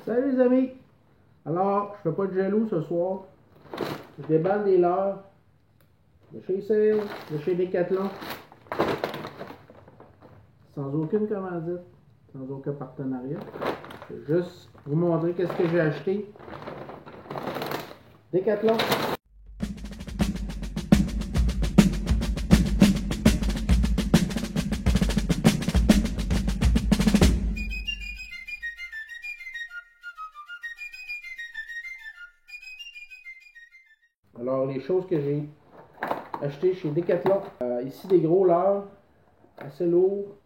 Salut les amis! Alors, je fais pas de jaloux ce soir. Je déballe des leurres de chez Sale, de chez Decathlon. Sans aucune commandite, sans aucun partenariat. Je vais juste vous montrer qu'est-ce que j'ai acheté. Decathlon. Alors, les choses que j'ai achetées chez Decathlon. Ici, des gros leurres, assez lourds,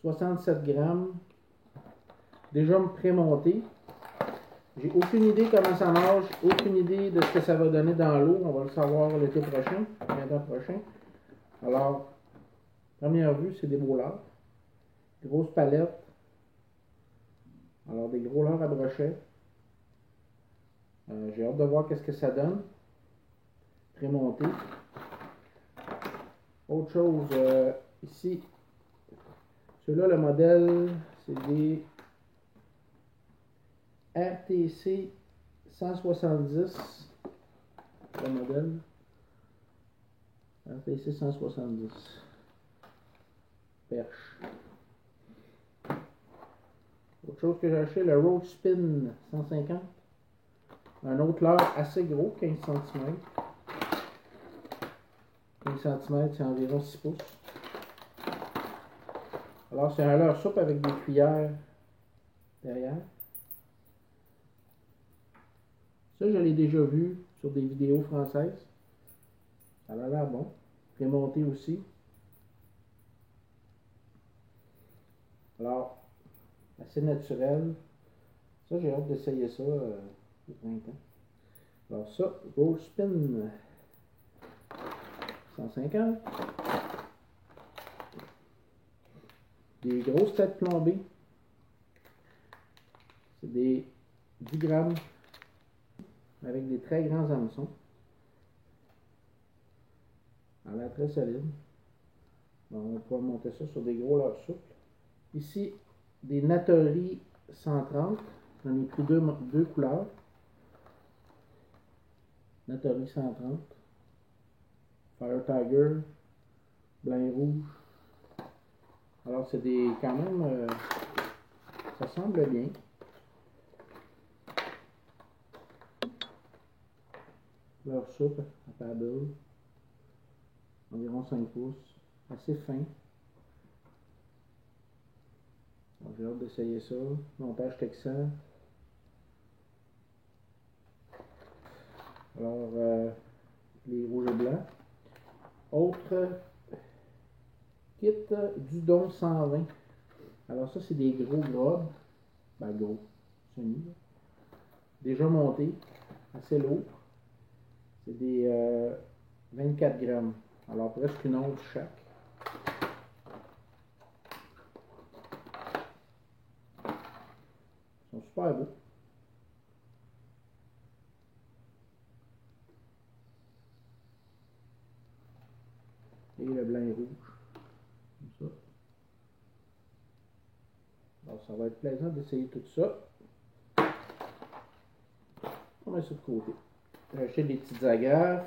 67 grammes, déjà prémontés. J'ai aucune idée comment ça marche, aucune idée de ce que ça va donner dans l'eau. On va le savoir l'été prochain, le printemps prochain. Alors, première vue, c'est des beaux leurres. Grosses palettes. Alors, des gros leurres à brochet. J'ai hâte de voir qu'est-ce que ça donne. Prémonté. Autre chose, ici, ceux-là, le modèle, c'est des RTC 170. Le modèle. RTC 170. Perche. Autre chose que j'ai acheté, le Road Spin 150. Un autre leurre assez gros, 15 cm. 15 cm, c'est environ 6 pouces. Alors, c'est un leurre souple avec des cuillères derrière. Ça, je l'ai déjà vu sur des vidéos françaises. Ça a l'air bon. Prémonté aussi. Alors, assez naturel. Ça, j'ai hâte d'essayer ça au printemps. Alors ça, Road Spin 150. Des grosses têtes plombées. C'est des 10 grammes avec des très grands hameçons. Ça a l'air très solide. Bon, on va pouvoir monter ça sur des gros leurres souples. Ici, des Natori 130. J'en ai pris deux couleurs. Natori 130. Fire Tiger. Blanc et rouge. Alors, c'est des quand même... ça semble bien. Leur soupe à paddle. Environ 5 pouces. Assez fin. J'ai hâte d'essayer ça. Montage texan. Alors, les rouges et blancs. Autre kit Dudon 120. Alors ça, c'est des gros grobs. Ben gros, semi. Déjà montés. Assez lourd. C'est des 24 grammes. Alors presque une once chaque. Ils sont super beaux. Et le blanc et rouge. Comme ça. Alors ça va être plaisant d'essayer tout ça. On met ça de côté. J'ai acheté des petites agrafes.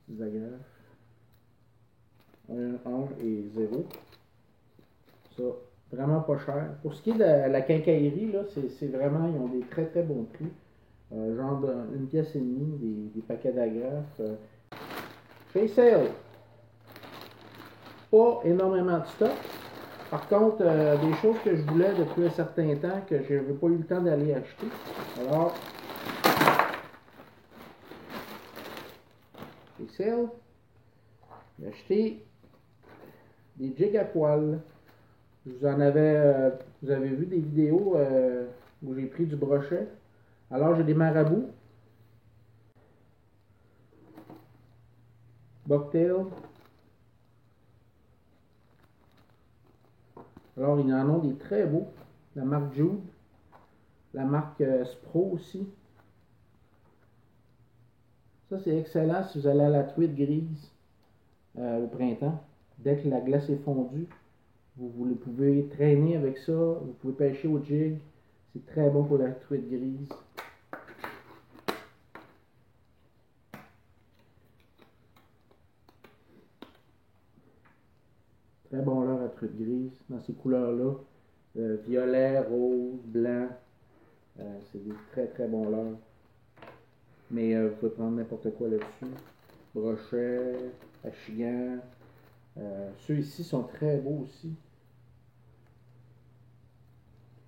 Des petites agrafes. 1 et 0. Ça, vraiment pas cher. Pour ce qui est de la quincaillerie, là, c'est vraiment, ils ont des très très bons prix. Genre une pièce et demie, des paquets d'agrafes. Chez Sale, pas énormément de stock. Par contre, des choses que je voulais depuis un certain temps que je n'avais pas eu le temps d'aller acheter. Alors, chez Sale, j'ai acheté des jigs à poil. Vous avez vu des vidéos où j'ai pris du brochet. Alors, j'ai des marabouts. Bucktail. Alors, ils en ont des très beaux. La marque Jude. La marque Spro aussi. Ça, c'est excellent si vous allez à la truite grise au printemps. Dès que la glace est fondue, Vous pouvez traîner avec ça, vous pouvez pêcher au jig. C'est très bon pour la truite grise. Très bon leurre à truite grise dans ces couleurs-là. Violet, rose, blanc. C'est des très très bons leurres. Mais vous pouvez prendre n'importe quoi là-dessus. Brochet, achigan. Ceux ici sont très beaux aussi.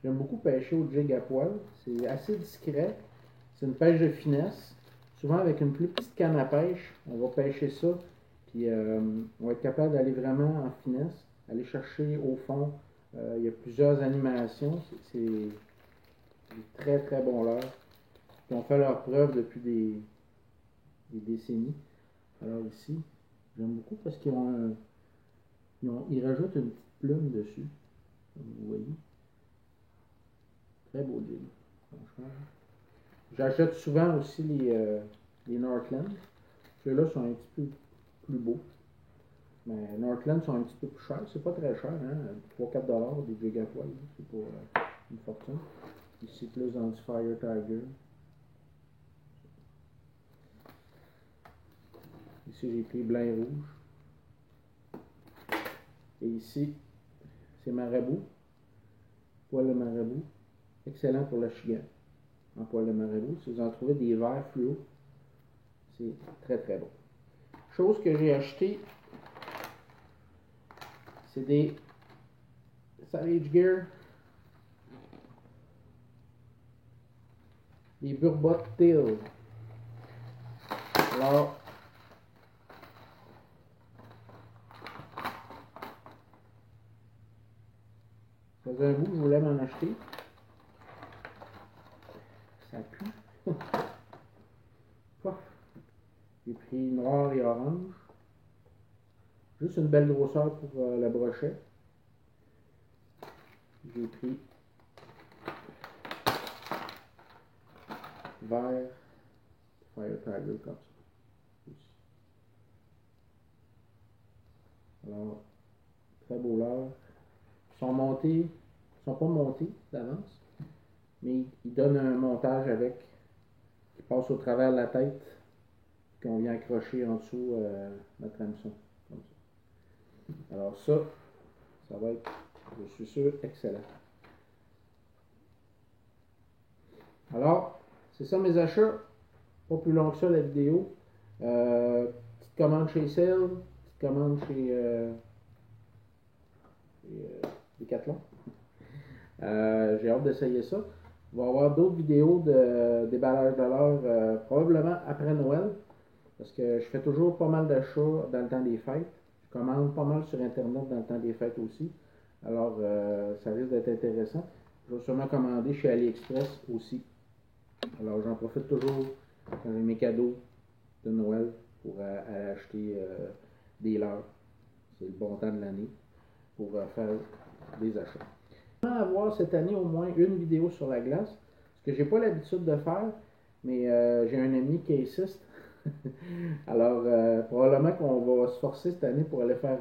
J'aime beaucoup pêcher au jig à poil. C'est assez discret. C'est une pêche de finesse. Souvent avec une plus petite canne à pêche, on va pêcher ça. Puis on va être capable d'aller vraiment en finesse, aller chercher au fond. Il y a plusieurs animations. C'est des très très bons leurres qui ont fait leur preuve depuis des décennies. Alors ici, j'aime beaucoup parce ils rajoutent une petite plume dessus, comme vous voyez. Très beau jig, franchement. J'achète souvent aussi les Northland. Ceux-là sont un petit peu plus beaux. Mais Northland sont un petit peu plus chers. C'est pas très cher, hein? 3-4$ des jigs à poil. C'est pas une fortune. Ici, plus dans du Fire Tiger. Ici, j'ai pris blanc et rouge. Et ici, c'est marabout. Poil de marabout. Excellent pour l'achigan. En poil de marabout. Si vous en trouvez des verts fluo, c'est très très bon. Chose que j'ai acheté, c'est des Sage Gear, des Burbot Tail. Alors, ça faisait un bout que je voulais m'en acheter. Ça pue. J'ai pris noir et orange. Juste une belle grosseur pour le brochet. J'ai pris vert, Fire Tiger comme ça. Alors, très beau leurre. Ils sont montés, ils sont pas montés d'avance, mais ils donnent un montage avec, qui passe au travers de la tête, qu'on vient accrocher en dessous notre hameçon, comme ça. Alors ça va être, je suis sûr, excellent. Alors, c'est ça mes achats. Pas plus long que ça la vidéo. Petite commande chez Cell, petite commande chez Decathlon. J'ai hâte d'essayer ça. Il va y avoir d'autres vidéos de déballage de l'heure probablement après Noël. Parce que je fais toujours pas mal d'achats dans le temps des fêtes. Je commande pas mal sur Internet dans le temps des fêtes aussi. Alors, ça risque d'être intéressant. Je vais sûrement commander chez AliExpress aussi. Alors, j'en profite toujours quand j'ai mes cadeaux de Noël pour aller acheter des leurres. C'est le bon temps de l'année pour faire des achats. Je vais avoir cette année au moins une vidéo sur la glace, ce que j'ai pas l'habitude de faire, mais j'ai un ami qui est caissiste. Alors, probablement qu'on va se forcer cette année pour aller faire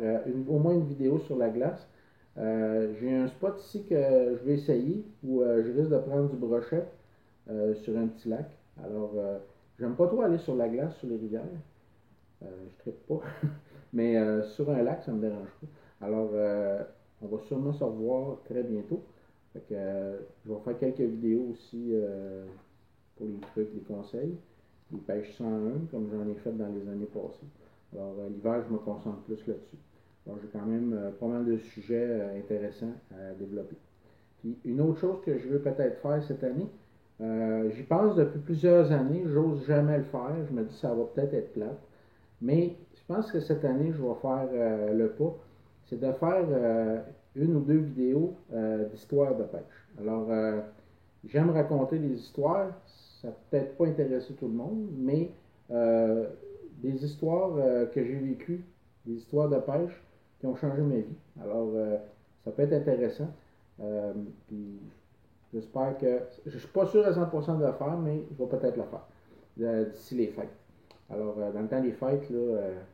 au moins une vidéo sur la glace. J'ai un spot ici que je vais essayer où je risque de prendre du brochet sur un petit lac. Alors, j'aime pas trop aller sur la glace, sur les rivières. Je trippe pas. Mais sur un lac, ça me dérange pas. Alors, on va sûrement se revoir très bientôt. Fait que, je vais faire quelques vidéos aussi pour les trucs, les conseils. Les pêches 101, comme j'en ai fait dans les années passées. Alors, l'hiver, je me concentre plus là-dessus. Alors, j'ai quand même pas mal de sujets intéressants à développer. Puis, une autre chose que je veux peut-être faire cette année, j'y pense depuis plusieurs années, j'ose jamais le faire. Je me dis que ça va peut-être être plate. Mais je pense que cette année, je vais faire le pas. C'est de faire une ou deux vidéos d'histoires de pêche. Alors, j'aime raconter des histoires. Ça n'a peut-être pas intéressé tout le monde, mais des histoires que j'ai vécues, des histoires de pêche qui ont changé ma vie. Alors, ça peut être intéressant. Puis, j'espère que. Je ne suis pas sûr à 100% de le faire, mais je vais peut-être le faire d'ici les fêtes. Alors, dans le temps des fêtes,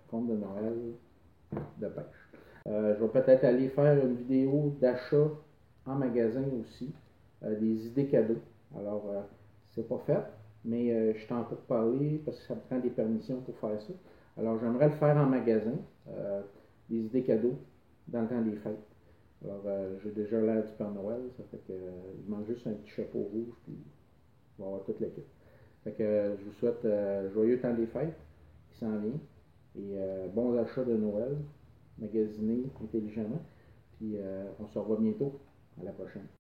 conte de Noël, de pêche. Je vais peut-être aller faire une vidéo d'achat en magasin aussi, des idées cadeaux. Alors, c'est pas fait, mais je t'en pour parler parce que ça me prend des permissions pour faire ça. Alors, j'aimerais le faire en magasin, des idées cadeaux dans le temps des fêtes. Alors, j'ai déjà l'air du Père Noël, ça fait que il manque juste un petit chapeau rouge, puis on va avoir toute l'équipe. Fait que je vous souhaite joyeux temps des fêtes qui s'en vient et bons achats de Noël, magasiner intelligemment, puis on se revoit bientôt. À la prochaine.